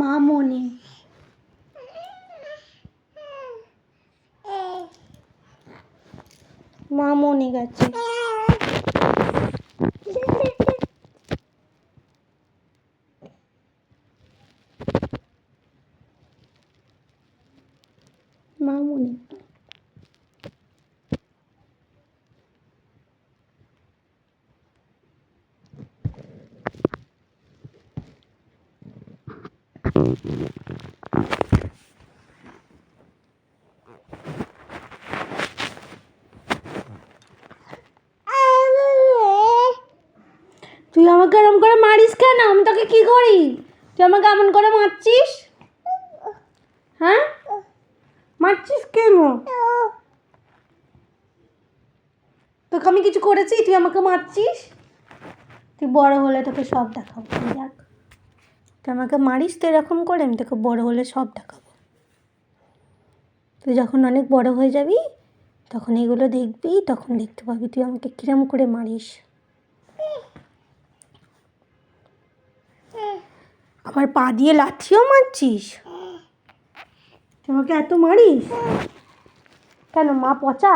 মামনি মামনি গেছে। মামনি তুই আমাকে এরম করে মারিস কেন? আমি তোকে কি করি? তুই আমাকে এমন করে মারছিস? হ্যাঁ, মারছিস কেন? তোকে আমি কিছু করেছি? তুই আমাকে মারছিস? তুই বড় হলে তোকে সব দেখাবো। দেখ, তুই আমাকে মারিস তো এরকম করে, আমি তোকে বড় হলে সব দেখাবো। তুই যখন অনেক বড় হয়ে যাবি তখন এগুলো দেখবি, তখন দেখতে পাবি তুই আমাকে কিরম করে মারিস। আমার পা দিয়ে লাথিও মারছিস? তুই আমাকে এত মারিস কেন? মা পচা?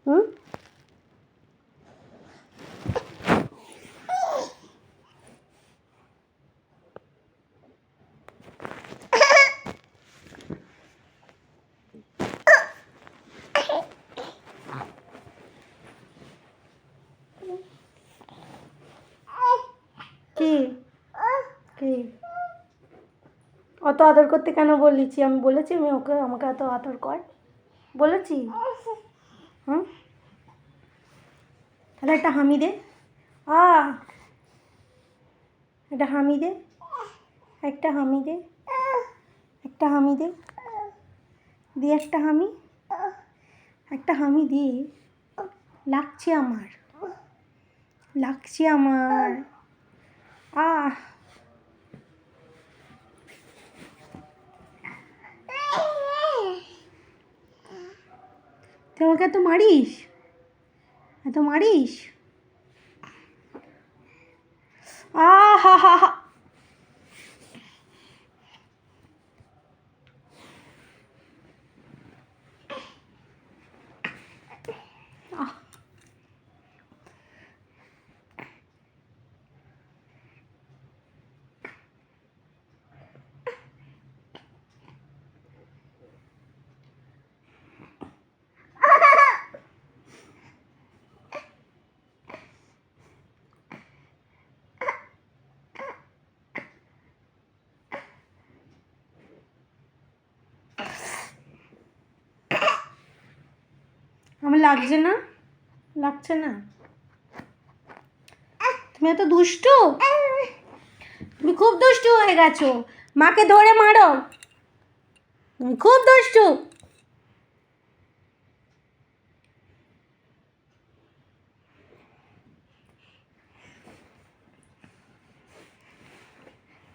হুম, কি কি অত আদর করতে কেন বলেছি? আমি বলেছি আমি ওকে আমাকে এত আদর কর বলেছি? হুম, তাহলে একটা হামি দে। একটা হামি দে, একটা হামি দে, একটা হামি দে, দি একটা হামি, একটা হামি দি। লাগছে আমার, লাগছে আমার। তুই আমাকে এত মারিস? এত মারিস? হা হা হা। আমার লাগছে না? লাগছে না? তুমি এত দুষ্টু, তুমি খুব দুষ্টু হয়ে গেছো। মাকে ধরে মারো, তুমি খুব দুষ্টু।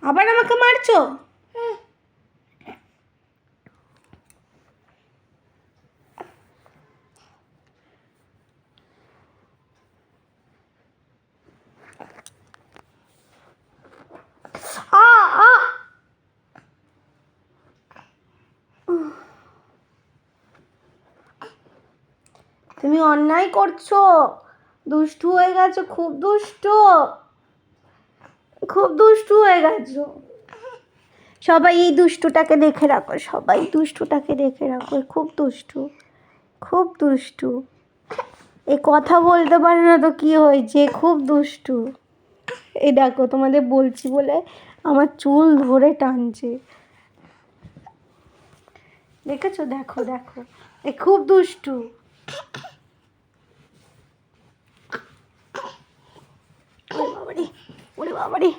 আবার আমাকে মারছো? তুমি অন্যায় করছো, দুষ্টু হয়ে গেছো, খুব দুষ্টু, খুব দুষ্টু হয়ে গেছো। সবাই এই দুষ্টুটাকে দেখে রাখো, সবাই দুষ্টুটাকে দেখে রাখো। খুব দুষ্টু, খুব দুষ্টু। এই কথা বলতে পারে না তো কি হয়েছে, খুব দুষ্টু। এই দেখো, তোমাদের বলছি বলে আমার চুল ধরে টানছে, দেখেছো? দেখো দেখো, এ খুব দুষ্টু। ওরে বাবারে, ওরে বাবারে।